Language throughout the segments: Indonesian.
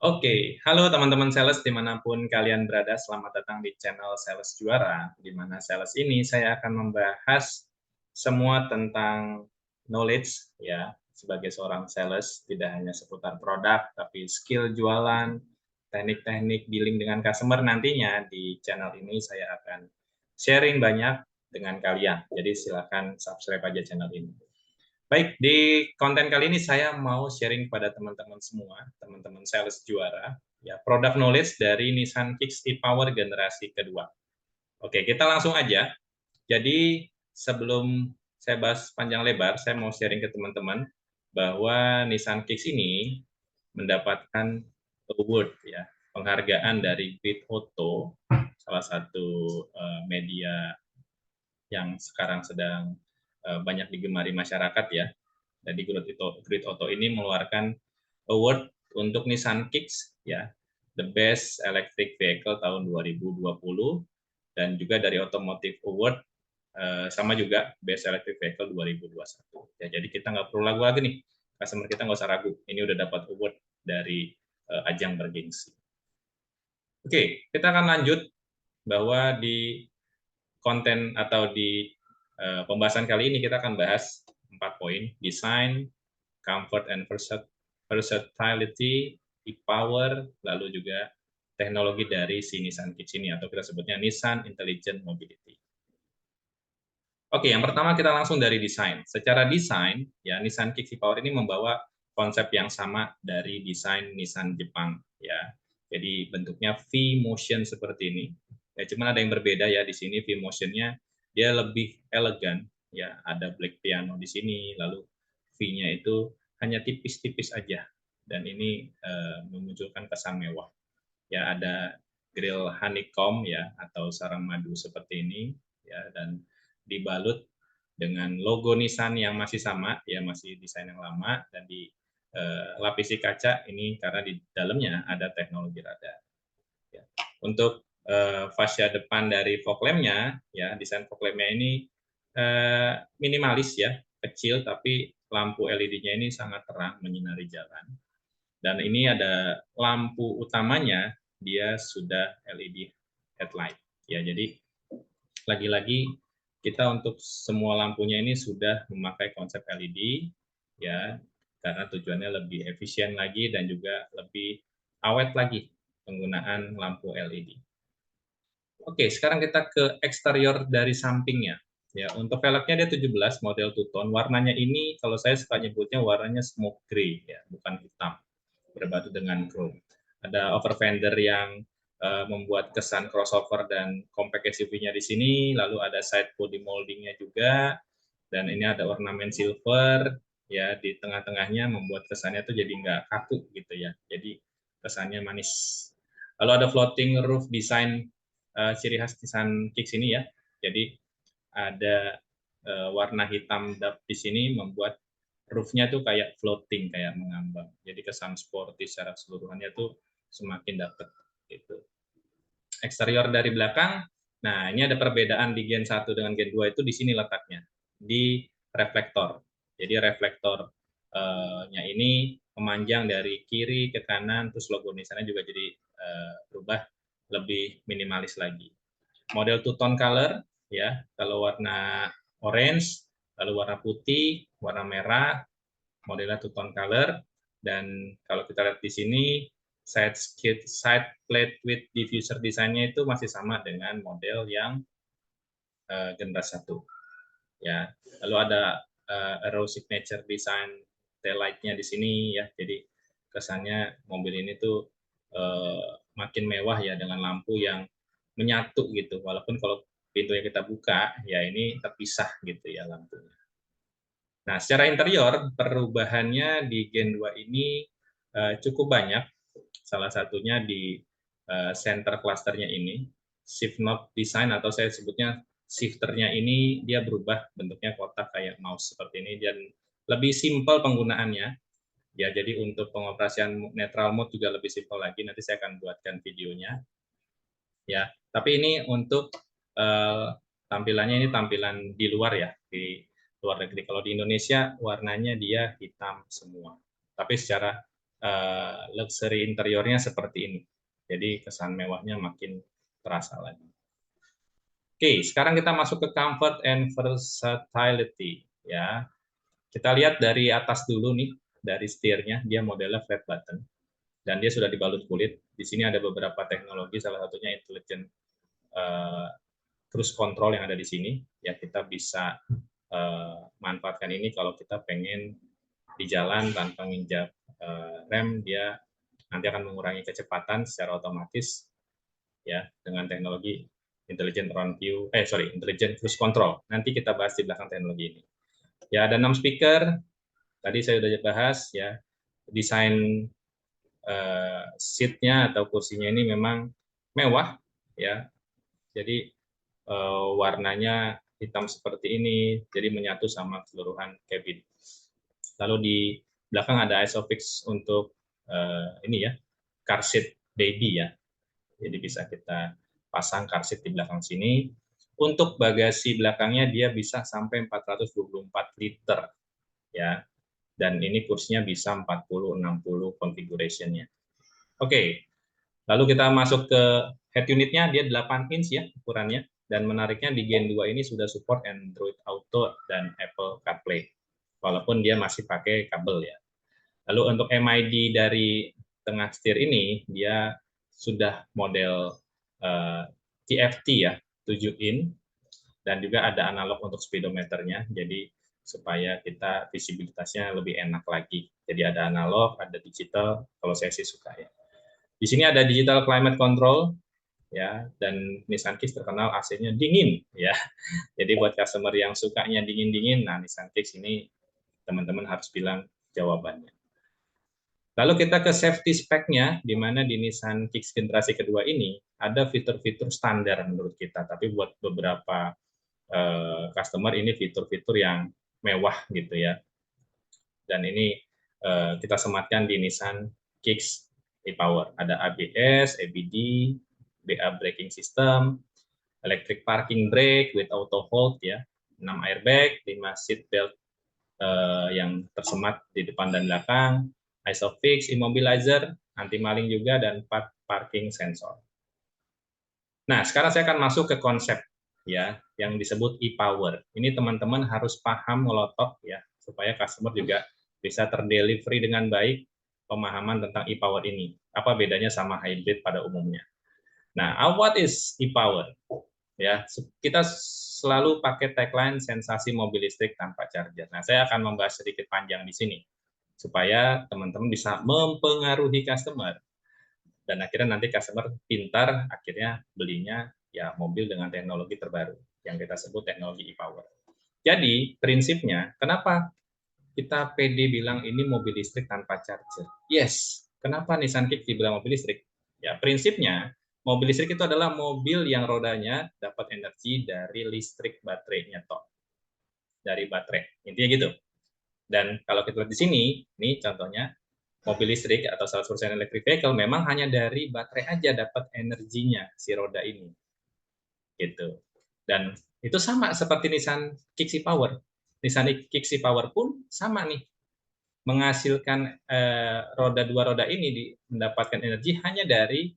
Oke, halo teman-teman sales dimanapun kalian berada, selamat datang di channel Sales Juara, di mana sales ini saya akan membahas semua tentang knowledge, ya, sebagai seorang sales, tidak hanya seputar produk, tapi skill jualan, teknik-teknik dealing dengan customer nantinya di channel ini saya akan sharing banyak dengan kalian, jadi silakan subscribe aja channel ini. Baik, di konten kali ini saya mau sharing kepada teman-teman semua, teman-teman sales juara, ya, product knowledge dari Nissan Kicks e-Power generasi kedua. Oke, kita langsung aja. Jadi, sebelum saya bahas panjang lebar, saya mau sharing ke teman-teman bahwa Nissan Kicks ini mendapatkan award, ya, penghargaan dari Grid Auto, salah satu media yang sekarang sedang banyak digemari masyarakat, ya. Jadi Grid Auto ini mengeluarkan award untuk Nissan Kicks, ya, the best electric vehicle tahun 2020, dan juga dari Automotive Award sama juga best electric vehicle 2021. Ya, jadi kita nggak perlu ragu lagi nih, customer kita nggak usah ragu, ini udah dapat award dari ajang bergengsi. Oke, kita akan lanjut bahwa di konten atau di pembahasan kali ini kita akan bahas 4 poin: design, comfort and versatility, e-power, lalu juga teknologi dari si Nissan Kicks ini, atau kita sebutnya Nissan Intelligent Mobility. Oke, yang pertama kita langsung dari desain. Secara desain, ya, Nissan Kicks e-Power ini membawa konsep yang sama dari desain Nissan Jepang, ya. Jadi bentuknya V-motion seperti ini. Ya, cuman ada yang berbeda ya di sini, V-motionnya dia lebih elegan, ya. Ada black piano di sini, lalu V-nya itu hanya tipis-tipis aja, dan ini memunculkan kesan mewah. Ya, ada grill honeycomb, ya, atau sarang madu seperti ini, ya, dan dibalut dengan logo Nissan yang masih sama, ya, masih desain yang lama, dan dilapisi kaca ini karena di dalamnya ada teknologi radar. Ya. Untuk fascia depan dari fog lamp-nya, ya, desain fog lamp-nya ini minimalis, ya, kecil, tapi lampu LED-nya ini sangat terang menyinari jalan. Dan ini ada lampu utamanya, dia sudah LED headlight. Ya, jadi lagi-lagi kita untuk semua lampunya ini sudah memakai konsep LED, ya, karena tujuannya lebih efisien lagi dan juga lebih awet lagi penggunaan lampu LED. Oke, sekarang kita ke eksterior dari sampingnya. Ya, untuk velgnya dia 17 model two-tone. Warnanya ini kalau saya suka nyebutnya warnanya smoke gray, ya, bukan hitam, berbatu dengan chrome. Ada over fender yang membuat kesan crossover dan compact SUV-nya di sini, lalu ada side body molding-nya juga, dan ini ada ornamen silver, ya, di tengah-tengahnya membuat kesannya tuh jadi nggak kaku gitu, ya, jadi kesannya manis. Lalu ada floating roof design, ciri khas Nissan Kicks ini, ya, jadi ada warna hitam dap di sini membuat roof-nya tuh kayak floating, kayak mengambang. Jadi kesan sporty secara keseluruhannya tuh semakin dapat gitu. Eksterior dari belakang, nah ini ada perbedaan di Gen 1 dengan Gen 2 itu di sini letaknya, di reflektor. Jadi reflektornya ini memanjang dari kiri ke kanan, terus logo Nissan juga jadi berubah lebih minimalis lagi. Model two tone color, ya, kalau warna orange, lalu warna putih, warna merah, modelnya two tone color. Dan kalau kita lihat di sini, side plate with diffuser desainnya itu masih sama dengan model yang generasi 1, ya. Lalu ada Aero signature design tail light-nya di sini, ya, jadi kesannya mobil ini tuh makin mewah, ya, dengan lampu yang menyatu gitu, walaupun kalau pintunya kita buka, ya, ini terpisah gitu, ya, lampunya. Nah, secara interior, perubahannya di Gen 2 ini cukup banyak. Salah satunya di center clusternya ini, shift knob design, atau saya sebutnya shifternya ini, dia berubah bentuknya kotak kayak mouse seperti ini, dan lebih simpel penggunaannya. Ya, jadi untuk pengoperasian neutral mode juga lebih simpel lagi, nanti saya akan buatkan videonya. Ya, tapi ini untuk tampilannya, ini tampilan di luar, ya, di luar negeri. Kalau di Indonesia warnanya dia hitam semua. Tapi secara luxury interiornya seperti ini. Jadi kesan mewahnya makin terasa lagi. Oke, sekarang kita masuk ke comfort and versatility ya. Kita lihat dari atas dulu nih, dari setirnya, dia modelnya flat button dan dia sudah dibalut kulit. Di sini ada beberapa teknologi, salah satunya intelligent cruise control yang ada di sini. Ya, kita bisa manfaatkan ini kalau kita pengen di jalan tanpa nginjak rem, dia nanti akan mengurangi kecepatan secara otomatis ya dengan teknologi intelligent intelligent cruise control. Nanti kita bahas di belakang teknologi ini. Ya, ada 6 speaker. Tadi saya sudah bahas ya. Desain seat-nya atau kursinya ini memang mewah ya. Jadi warnanya hitam seperti ini, jadi menyatu sama keseluruhan cabin. Lalu di belakang ada ISOFIX untuk ini ya, car seat baby ya. Jadi bisa kita pasang car seat di belakang sini. Untuk bagasi belakangnya dia bisa sampai 424 liter ya. Dan ini kursinya bisa 40-60 configuration-nya. Oke, lalu kita masuk ke head unit-nya, dia 8 inch ya ukurannya. Dan menariknya di Gen 2 ini sudah support Android Auto dan Apple CarPlay. Walaupun dia masih pakai kabel ya. Lalu untuk MID dari tengah setir ini, dia sudah model TFT ya, 7 in, dan juga ada analog untuk speedometernya, jadi supaya kita visibilitasnya lebih enak lagi. Jadi ada analog, ada digital, kalau saya sih suka ya. Di sini ada digital climate control, ya, dan Nissan Kicks terkenal AC-nya dingin, ya. Jadi buat customer yang sukanya dingin-dingin, nah Nissan Kicks ini teman-teman harus bilang jawabannya. Lalu kita ke safety spec-nya, di mana di Nissan Kicks generasi kedua ini ada fitur-fitur standar menurut kita, tapi buat beberapa customer ini fitur-fitur yang mewah gitu ya. Dan ini kita sematkan di Nissan Kicks e-Power. Ada ABS, ABD, BA braking system, electric parking brake with auto hold ya, 6 airbag, 5 seat belt yang tersemat di depan dan belakang, ISOFIX, immobilizer, anti maling juga, dan 4 parking sensor. Nah, sekarang saya akan masuk ke konsep ya yang disebut e-power. Ini teman-teman harus paham ngelotok ya supaya customer juga bisa terdelivery dengan baik pemahaman tentang e-power ini. Apa bedanya sama hybrid pada umumnya? Nah, what is e-power? Ya, kita selalu pakai tagline sensasi mobil listrik tanpa charger. Nah, saya akan membahas sedikit panjang di sini supaya teman-teman bisa mempengaruhi customer dan akhirnya nanti customer pintar akhirnya belinya ya mobil dengan teknologi terbaru yang kita sebut teknologi e-power. Jadi prinsipnya kenapa kita PD bilang ini mobil listrik tanpa charger? Yes, kenapa Nissan Kicks dibilang mobil listrik? Ya prinsipnya mobil listrik itu adalah mobil yang rodanya dapat energi dari listrik baterainya toh, dari baterai intinya gitu. Dan kalau kita lihat di sini, ini contohnya mobil listrik atau 100% electric vehicle memang hanya dari baterai aja dapat energinya si roda ini. Gitu. Dan itu sama seperti Nissan Kicks e-Power. Nissan Kicks e-Power pun sama nih. Menghasilkan dua roda ini mendapatkan energi hanya dari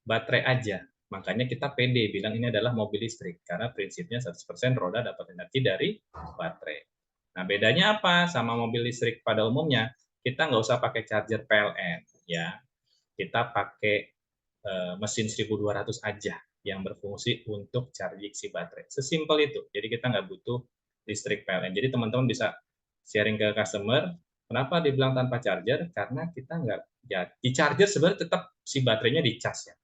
baterai aja. Makanya kita pede bilang ini adalah mobil listrik karena prinsipnya 100% roda dapat energi dari baterai. Nah, bedanya apa sama mobil listrik pada umumnya? Kita nggak usah pakai charger PLN, ya. Kita pakai mesin 1200 aja yang berfungsi untuk charging si baterai. Sesimpel itu. Jadi kita nggak butuh listrik PLN. Jadi teman-teman bisa sharing ke customer, kenapa dibilang tanpa charger? Karena kita nggak, ya di charger sebenarnya tetap si baterainya di cas ya.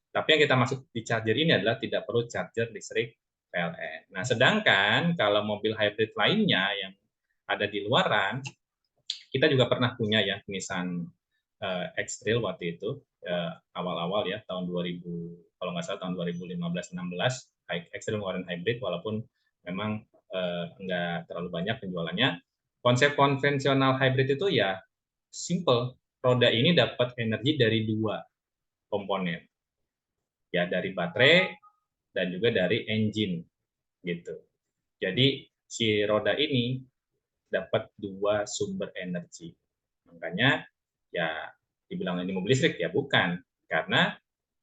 Tapi yang kita maksud di charger ini adalah tidak perlu charger listrik PLN. Nah, sedangkan kalau mobil hybrid lainnya yang ada di luaran, kita juga pernah punya ya Nissan X-Trail waktu itu awal-awal ya tahun 2000 kalau nggak salah tahun 2015-16 X-Trail ngeluarin hybrid walaupun memang nggak terlalu banyak penjualannya. Konsep konvensional hybrid itu ya simple, roda ini dapat energi dari dua komponen, ya dari baterai dan juga dari engine gitu. Jadi si roda ini dapat dua sumber energi. Makanya ya dibilang ini mobil listrik? Ya bukan, karena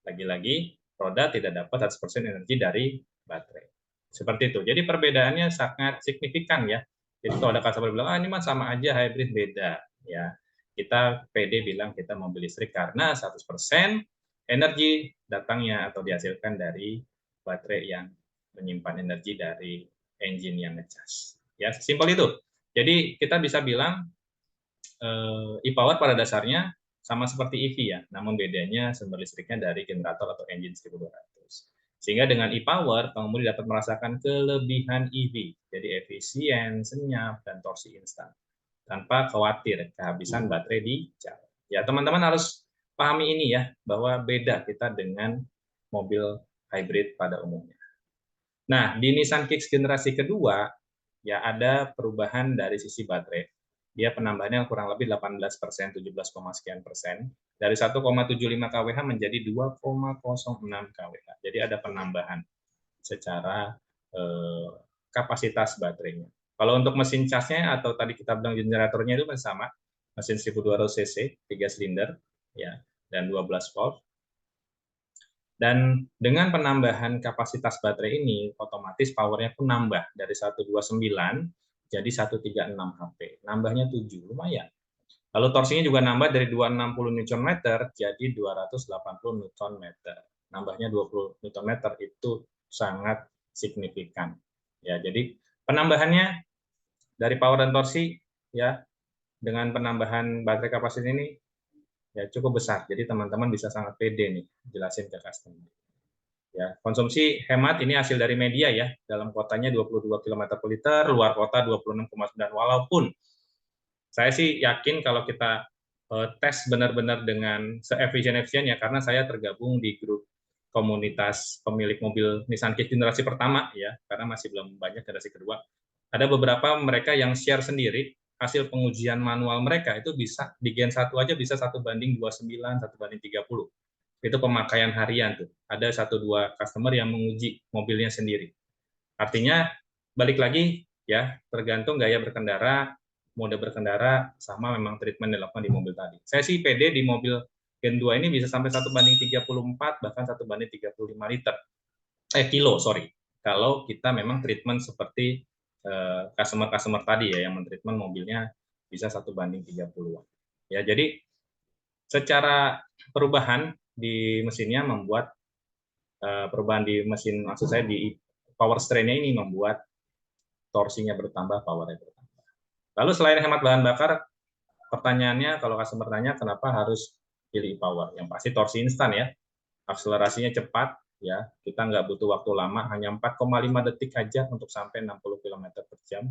lagi-lagi roda tidak dapat 100% energi dari baterai. Seperti itu. Jadi perbedaannya sangat signifikan ya. Jadi kalau ada customer bilang, ini mah sama aja hybrid, beda. Ya, kita PD bilang kita mobil listrik karena 100% energi datangnya atau dihasilkan dari baterai yang menyimpan energi dari engine yang ngecas. Ya, simpel itu. Jadi kita bisa bilang e-power pada dasarnya sama seperti EV ya, namun bedanya sumber listriknya dari generator atau engine 1200. Sehingga dengan e-power, pengemudi dapat merasakan kelebihan EV, jadi efisien, senyap, dan torsi instan, tanpa khawatir kehabisan baterai di jalan. Ya, teman-teman harus pahami ini ya, bahwa beda kita dengan mobil hybrid pada umumnya. Nah, di Nissan Kicks generasi kedua, ya ada perubahan dari sisi baterai. Dia penambahannya kurang lebih 18%, 17, sekian persen. Dari 1,75 kWh menjadi 2,06 kWh. Jadi ada penambahan secara kapasitas baterainya. Kalau untuk mesin casnya atau tadi kita bilang generatornya itu masih sama, mesin 1200 cc, 3 silinder, ya, dan 12 volt. Dan dengan penambahan kapasitas baterai ini, otomatis powernya pun nambah dari 129 jadi 136 HP. Nambahnya 7, lumayan. Lalu torsinya juga nambah dari 260 Nm jadi 280 Nm. Nambahnya 20 Nm itu sangat signifikan. Ya, jadi penambahannya dari power dan torsi ya dengan penambahan baterai kapasitas ini ya cukup besar. Jadi teman-teman bisa sangat pede nih jelasin ke customer. Ya, konsumsi hemat ini hasil dari media ya. Dalam kotanya 22 km per liter, luar kota 26,9. Walaupun saya sih yakin kalau kita tes benar-benar dengan seefisien-efisiennya, karena saya tergabung di grup komunitas pemilik mobil Nissan Kicks generasi pertama ya, karena masih belum banyak generasi kedua. Ada beberapa mereka yang share sendiri hasil pengujian manual mereka itu bisa di Gen 1 aja bisa 1:29, 1:30. Itu pemakaian harian tuh. Ada 1-2 customer yang menguji mobilnya sendiri. Artinya balik lagi ya, tergantung gaya berkendara, mode berkendara, sama memang treatment dilakukan di mobil tadi. Saya sih PD di mobil Gen 2 ini bisa sampai 1:34, bahkan 1:35 liter. Kilo, sorry. Kalau kita memang treatment seperti customer-customer tadi ya, yang mentreatment mobilnya bisa 1:30. Ya, jadi secara perubahan di mesinnya membuat perubahan di mesin, maksud saya di power strain-nya ini membuat torsinya bertambah, power-nya bertambah. Lalu selain hemat bahan bakar, pertanyaannya kalau customer tanya kenapa harus pilih power? Yang pasti torsi instan ya, akselerasinya cepat ya, kita nggak butuh waktu lama, hanya 4,5 detik aja untuk sampai 60 km per jam,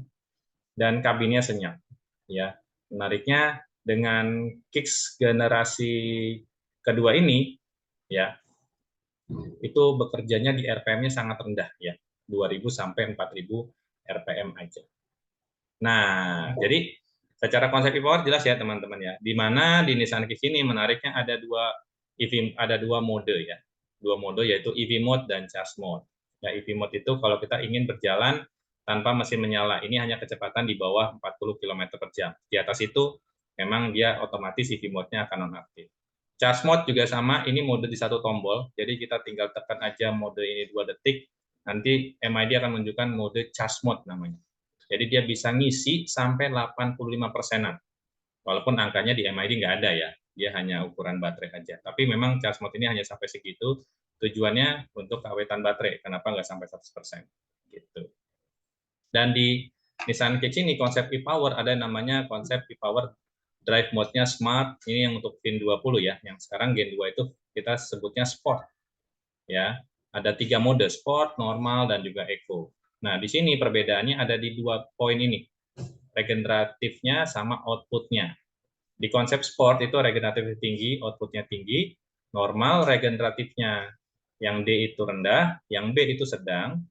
dan kabinnya senyap ya. Menariknya dengan Kicks generasi kedua ini ya, itu bekerjanya di RPM-nya sangat rendah ya, 2.000 sampai 4.000 RPM aja. Nah, jadi secara konsep e-power jelas ya teman-teman ya. Di mana di Nissan Kicks ini menariknya ada dua mode ya. Dua mode yaitu EV mode dan charge mode. Ya, EV mode itu kalau kita ingin berjalan tanpa mesin menyala, ini hanya kecepatan di bawah 40 km per jam. Di atas itu memang dia otomatis EV mode-nya akan nonaktif. Charge mode juga sama, ini mode di satu tombol, jadi kita tinggal tekan aja mode ini 2 detik, nanti MID akan menunjukkan mode charge mode namanya. Jadi dia bisa ngisi sampai 85%-an, walaupun angkanya di MID nggak ada ya, dia hanya ukuran baterai aja. Tapi memang charge mode ini hanya sampai segitu, tujuannya untuk keawetan baterai, kenapa nggak sampai 100%. Gitu. Dan di Nissan Kicks ini konsep e-power ada namanya konsep e-power drive mode-nya smart, ini yang untuk Gen 20 ya, yang sekarang Gen 2 itu kita sebutnya sport. Ya, ada 3 mode, sport, normal, dan juga eco. Nah, di sini perbedaannya ada di 2 poin ini, regeneratifnya sama output-nya. Di konsep sport itu regeneratifnya tinggi, output-nya tinggi, normal regeneratifnya yang D itu rendah, yang B itu sedang,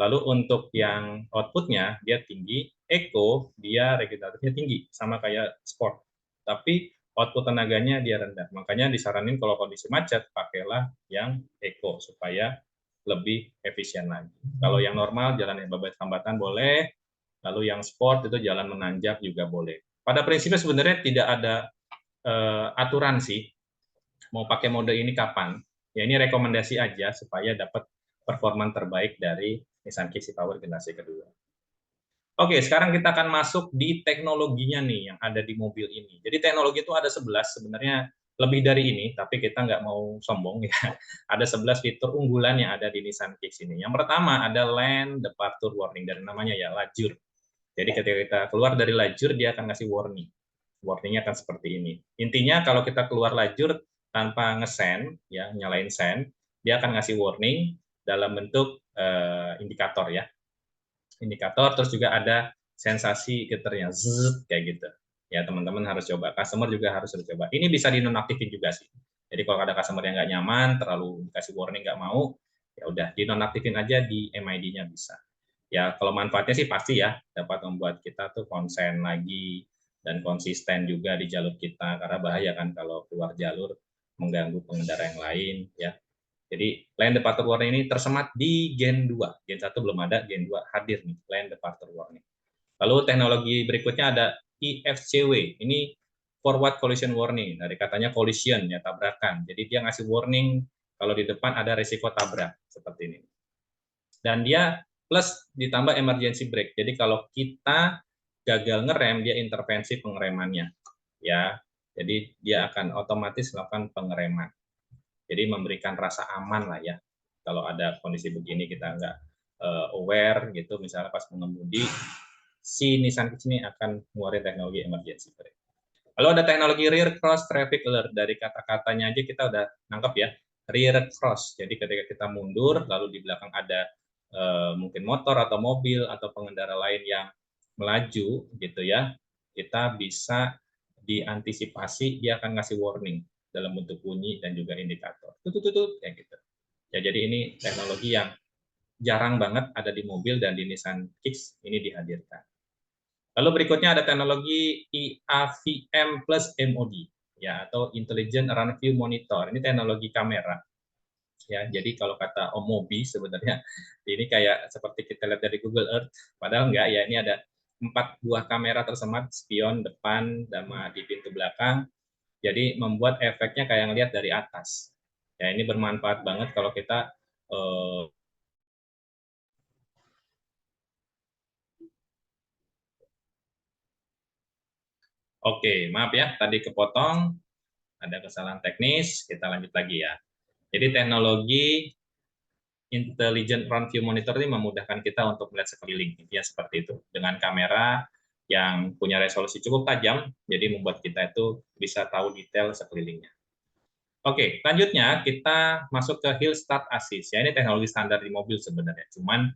lalu untuk yang output-nya dia tinggi, eco dia regeneratifnya tinggi, sama kayak sport. Tapi output tenaganya dia rendah. Makanya disaranin kalau kondisi macet, pakailah yang eco supaya lebih efisien lagi. Kalau yang normal, jalan yang bebas hambatan boleh, lalu yang sport itu jalan menanjak juga boleh. Pada prinsipnya sebenarnya tidak ada aturan sih, mau pakai mode ini kapan. Ya ini rekomendasi aja supaya dapat performa terbaik dari Nissan Kicks e-Power generasi kedua. Oke, sekarang kita akan masuk di teknologinya nih yang ada di mobil ini. Jadi teknologi itu ada 11, sebenarnya lebih dari ini, tapi kita nggak mau sombong ya. Ada 11 fitur unggulan yang ada di Nissan Kicks ini. Yang pertama ada Lane Departure Warning, dari namanya ya, lajur. Jadi ketika kita keluar dari lajur, dia akan ngasih warning. Warningnya akan seperti ini. Intinya kalau kita keluar lajur tanpa ngesen, ya nyalain sen, dia akan ngasih warning dalam bentuk indikator ya, indikator, terus juga ada sensasi getarnya zzz, kayak gitu. Ya teman-teman harus coba, customer juga harus coba. Ini bisa dinonaktifin juga sih. Jadi kalau ada customer yang nggak nyaman, terlalu dikasih warning nggak mau, ya udah dinonaktifin aja di MID-nya bisa. Ya kalau manfaatnya sih pasti ya, dapat membuat kita tuh konsen lagi dan konsisten juga di jalur kita, karena bahaya kan kalau keluar jalur mengganggu pengendara yang lain ya. Jadi lane departure warning ini tersemat di Gen 2. Gen 1 belum ada, Gen 2 hadir nih, lane departure warning. Lalu teknologi berikutnya ada EFCW. Ini forward collision warning. Dari katanya collision ya, tabrakan. Jadi dia ngasih warning kalau di depan ada risiko tabrak seperti ini. Dan dia plus ditambah emergency brake. Jadi kalau kita gagal ngerem, dia intervensi pengeremannya. Ya. Jadi dia akan otomatis melakukan pengereman. Jadi memberikan rasa aman lah ya. Kalau ada kondisi begini kita nggak aware gitu, misalnya pas mengemudi, si Nissan Kicks ini akan mengeluarkan teknologi emergency brake. Lalu ada teknologi rear cross traffic alert. Dari kata-katanya aja kita udah nangkep ya, rear cross. Jadi ketika kita mundur, lalu di belakang ada mungkin motor atau mobil atau pengendara lain yang melaju gitu ya, kita bisa diantisipasi, dia akan ngasih warning dalam bentuk bunyi dan juga indikator. Tutut kayak gitu. Ya, jadi ini teknologi yang jarang banget ada di mobil dan di Nissan Kicks ini dihadirkan. Lalu berikutnya ada teknologi IAVM plus MOD ya, atau Intelligent Run View Monitor. Ini teknologi kamera. Ya, jadi kalau kata Om Mobi sebenarnya ini kayak seperti kita lihat dari Google Earth, padahal enggak ya, ini ada 4 buah kamera tersemat, spion depan dan di pintu belakang. Jadi membuat efeknya kayak ngelihat dari atas. Ya, ini bermanfaat banget kalau kita Oke, maaf ya, tadi kepotong, ada kesalahan teknis, kita lanjut lagi ya. Jadi teknologi Intelligent Front View Monitor ini memudahkan kita untuk melihat sekeliling, ya seperti itu. Dengan kamera yang punya resolusi cukup tajam, jadi membuat kita itu bisa tahu detail sekelilingnya. Oke, selanjutnya kita masuk ke Hill Start Assist. Ya, ini teknologi standar di mobil sebenarnya. Cuman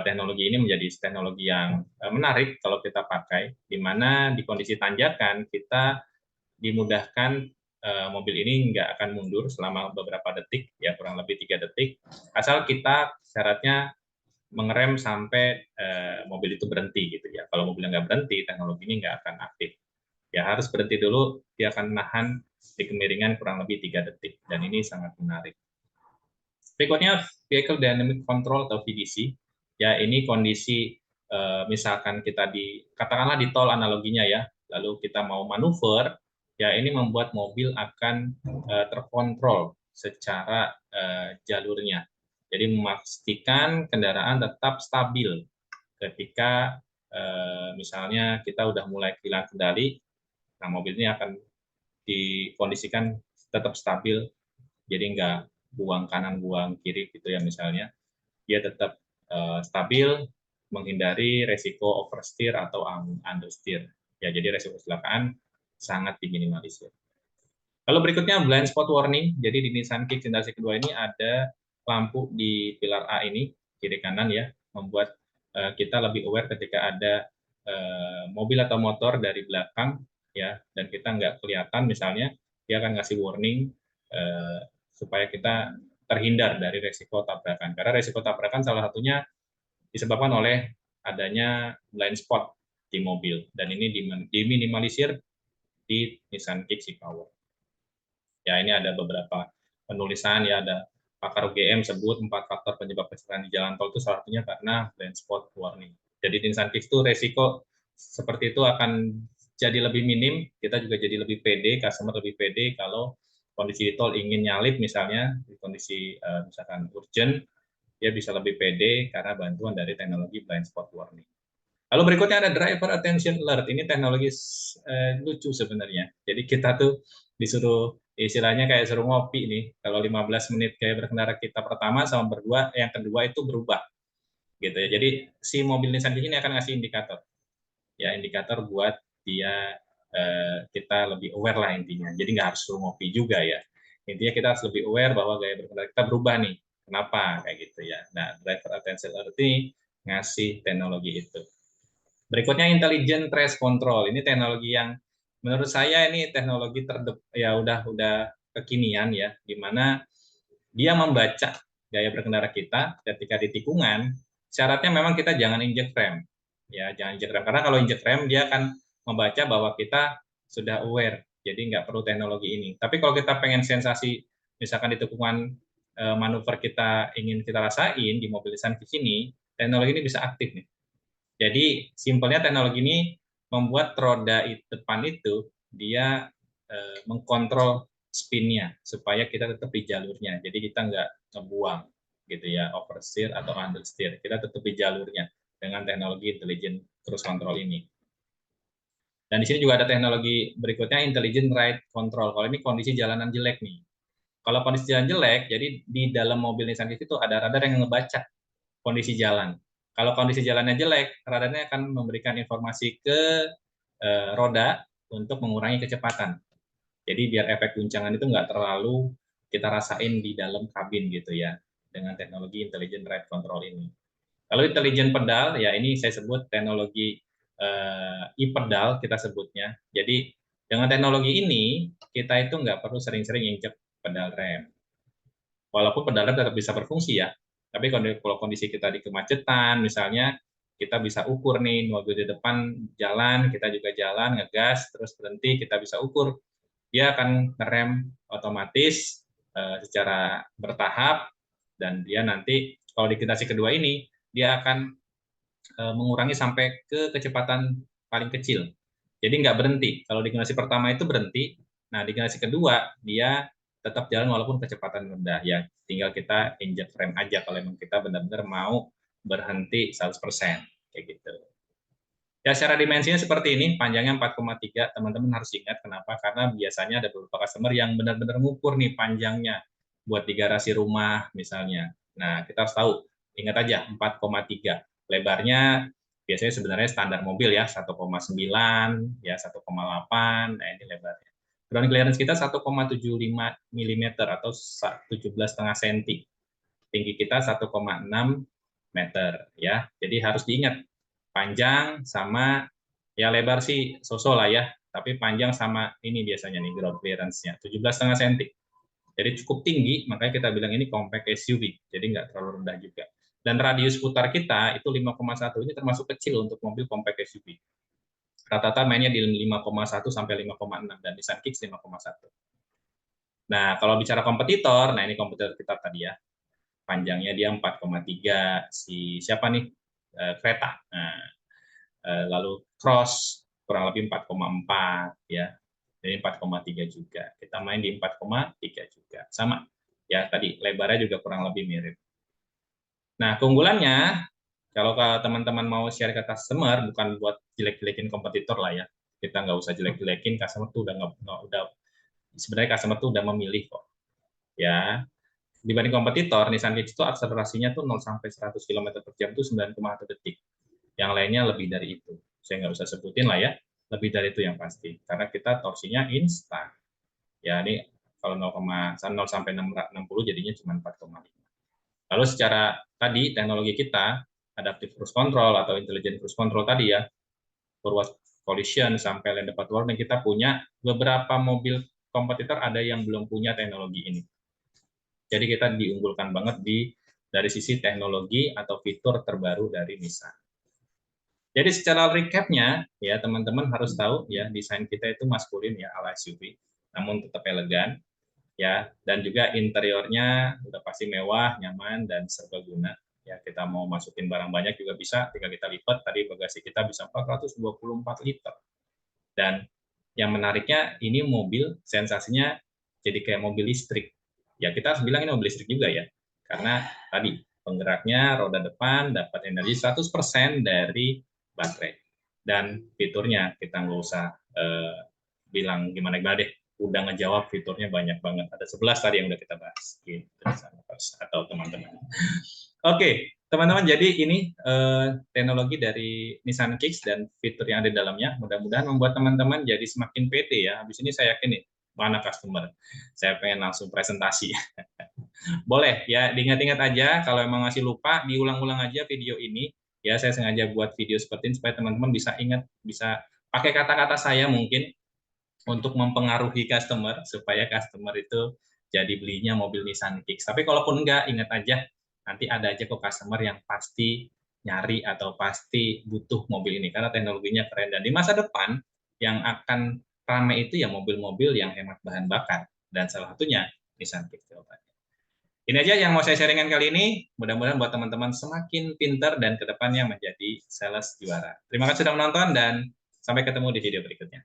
teknologi ini menjadi teknologi yang menarik kalau kita pakai, di mana di kondisi tanjakan kita dimudahkan mobil ini nggak akan mundur selama beberapa detik, ya kurang lebih 3 detik, asal kita syaratnya mengerem sampai mobil itu berhenti gitu ya. Kalau mobilnya nggak berhenti, teknologi ini nggak akan aktif. Ya harus berhenti dulu, dia akan menahan di kemiringan kurang lebih 3 detik, dan ini sangat menarik. Berikutnya Vehicle Dynamic Control atau VDC. Ya, ini kondisi misalkan kita katakanlah di tol analoginya ya, lalu kita mau manuver, ya ini membuat mobil akan terkontrol secara jalurnya. Jadi memastikan kendaraan tetap stabil ketika misalnya kita udah mulai kehilangan kendali, nah mobil ini akan dikondisikan tetap stabil, jadi nggak buang kanan buang kiri gitu ya, misalnya dia tetap stabil, menghindari resiko oversteer atau understeer ya, jadi resiko kecelakaan sangat diminimalisir. Lalu berikutnya blind spot warning. Jadi di Nissan Kicks generasi kedua ini ada lampu di pilar A ini kiri kanan ya, membuat kita lebih aware ketika ada mobil atau motor dari belakang ya, dan kita nggak kelihatan misalnya, dia akan ngasih warning supaya kita terhindar dari resiko tabrakan. Karena resiko tabrakan salah satunya disebabkan oleh adanya blind spot di mobil, dan ini diminimalisir di Nissan Kicks e-Power. Ya, ini ada beberapa penulisan ya, ada pakar UGM sebut 4 faktor penyebab kecelakaan di jalan tol itu salah satunya karena blind spot warning. Jadi di Nissan Kicks itu resiko seperti itu akan jadi lebih minim, kita juga jadi lebih pede, customer lebih pede kalau kondisi di tol ingin nyalip misalnya, di kondisi misalkan urgent, dia bisa lebih pede karena bantuan dari teknologi blind spot warning. Lalu berikutnya ada driver attention alert. Ini teknologi lucu sebenarnya. Jadi kita tuh disuruh istilahnya kayak suruh ngopi nih. Kalau 15 menit kayak berkendara kita pertama sama berdua, yang kedua itu berubah gitu ya. Jadi si mobil Nissan ini akan ngasih indikator. Ya, indikator buat dia kita lebih aware lah intinya. Jadi nggak harus suruh ngopi juga ya. Intinya kita harus lebih aware bahwa gaya berkendara kita berubah nih. Kenapa kayak gitu ya. Nah, driver attention alert ini ngasih teknologi itu. Berikutnya intelligent trace control. Ini teknologi yang menurut saya ini teknologi ya udah kekinian ya, di mana dia membaca gaya berkendara kita ketika di tikungan. Syaratnya memang kita jangan injek rem, ya jangan injek rem karena kalau injek rem dia akan membaca bahwa kita sudah aware, jadi nggak perlu teknologi ini. Tapi kalau kita pengen sensasi, misalkan di tikungan manuver kita ingin kita rasain di mobil Nissan Kicks ini, teknologi ini bisa aktif nih. Jadi simpelnya teknologi ini membuat roda depan itu dia mengkontrol spinnya supaya kita tetap di jalurnya. Jadi kita nggak ngebuang gitu ya, oversteer atau understeer. Kita tetap di jalurnya dengan teknologi intelligent cruise control ini. Dan di sini juga ada teknologi berikutnya intelligent ride control. Kalau ini kondisi jalanan jelek nih. Kalau kondisi jalan jelek, jadi di dalam mobil Nissan Kicks itu ada radar yang ngebaca kondisi jalan. Kalau kondisi jalannya jelek, radarnya akan memberikan informasi ke roda untuk mengurangi kecepatan. Jadi biar efek guncangan itu nggak terlalu kita rasain di dalam kabin gitu ya, dengan teknologi intelligent ride control ini. Kalau intelligent pedal, ya ini saya sebut teknologi e-pedal kita sebutnya. Jadi dengan teknologi ini, kita itu nggak perlu sering-sering injek pedal rem. Walaupun pedal rem tetap bisa berfungsi ya, tapi kalau kondisi kita di kemacetan, misalnya kita bisa ukur nih, mobil di depan jalan, kita juga jalan, ngegas, terus berhenti, kita bisa ukur. Dia akan ngerem otomatis secara bertahap, dan dia nanti kalau di generasi kedua ini, dia akan mengurangi sampai ke kecepatan paling kecil. Jadi nggak berhenti. Kalau di generasi pertama itu berhenti, nah di generasi kedua dia tetap jalan walaupun kecepatan rendah. Ya tinggal kita injek rem aja kalau memang kita benar-benar mau berhenti 100%. Kayak gitu. Ya secara dimensinya seperti ini, panjangnya 4,3, teman-teman harus ingat kenapa? Karena biasanya ada beberapa customer yang benar-benar ngukur nih panjangnya buat di garasi rumah misalnya. Nah, kita harus tahu, ingat aja 4,3. Lebarnya biasanya sebenarnya standar mobil ya, 1,9, ya 1,8, nah ini lebarnya. Ground clearance kita 1,75 mm atau 17,5 cm. Tinggi kita 1,6 meter ya. Jadi harus diingat panjang sama ya lebar sih so-so lah ya, tapi panjang sama ini biasanya nih ground clearance-nya 17,5 cm. Jadi cukup tinggi, makanya kita bilang ini compact SUV, jadi nggak terlalu rendah juga. Dan radius putar kita itu 5,1, ini termasuk kecil untuk mobil compact SUV. Rata-rata mainnya di 5,1 sampai 5,6 dan Nissan Kicks 5,1. Nah, kalau bicara kompetitor, nah ini kompetitor kita tadi ya, panjangnya dia 4,3, si siapa nih? Creta. Nah, lalu Cross kurang lebih 4,4 ya. Jadi 4,3 juga. Kita main di 4,3 juga. Sama. Ya, tadi lebarnya juga kurang lebih mirip. Nah, keunggulannya kalau teman-teman mau share ke customer bukan buat jelek-jelekin kompetitor lah ya. Kita nggak usah jelek-jelekin, customer tuh udah sebenarnya customer tuh udah memilih kok. Ya, dibanding kompetitor, Nissan Kicks itu akselerasinya tuh 0 sampai 100 km per jam itu 9,1 detik. Yang lainnya lebih dari itu. Saya nggak usah sebutin lah ya, lebih dari itu yang pasti. Karena kita torsinya instan. Ya, ini kalau 0 sampai 60 jadinya cuma 4,5. Lalu secara tadi, teknologi kita, adaptive cruise control atau intelligent cruise control tadi ya, forward collision sampai lane departure warning, kita punya beberapa mobil kompetitor ada yang belum punya teknologi ini. Jadi kita diunggulkan banget dari sisi teknologi atau fitur terbaru dari Nissan. Jadi secara recapnya ya teman-teman harus tahu ya desain kita itu maskulin ya ala SUV, namun tetap elegan ya, dan juga interiornya udah pasti mewah, nyaman dan serbaguna. Ya kita mau masukin barang banyak juga bisa, tinggal kita lipat. Tadi bagasi kita bisa 424 liter. Dan yang menariknya, ini mobil sensasinya jadi kayak mobil listrik. Ya kita harus bilang ini mobil listrik juga ya, karena tadi penggeraknya roda depan dapat energi 100% dari baterai. Dan fiturnya kita nggak usah bilang gimana-gimana deh, udah ngejawab fiturnya banyak banget. Ada 11 tadi yang udah kita bahas gitu atau teman-teman. Oke, teman-teman, jadi ini teknologi dari Nissan Kicks dan fitur yang ada di dalamnya. Mudah-mudahan membuat teman-teman jadi semakin pede ya. Habis ini saya yakin nih, mana customer. Saya pengen langsung presentasi. Boleh ya, diingat-ingat aja. Kalau emang masih lupa, diulang-ulang aja video ini. Ya, saya sengaja buat video seperti ini supaya teman-teman bisa ingat, bisa pakai kata-kata saya mungkin untuk mempengaruhi customer supaya customer itu jadi belinya mobil Nissan Kicks. Tapi kalaupun enggak, ingat aja nanti ada aja kok customer yang pasti nyari atau pasti butuh mobil ini karena teknologinya keren, dan di masa depan yang akan ramai itu ya mobil-mobil yang hemat bahan bakar, dan salah satunya Nissan Kicks. Ini aja yang mau saya sharingkan kali ini. Mudah-mudahan buat teman-teman semakin pintar dan kedepannya menjadi sales juara. Terima kasih sudah menonton dan sampai ketemu di video berikutnya.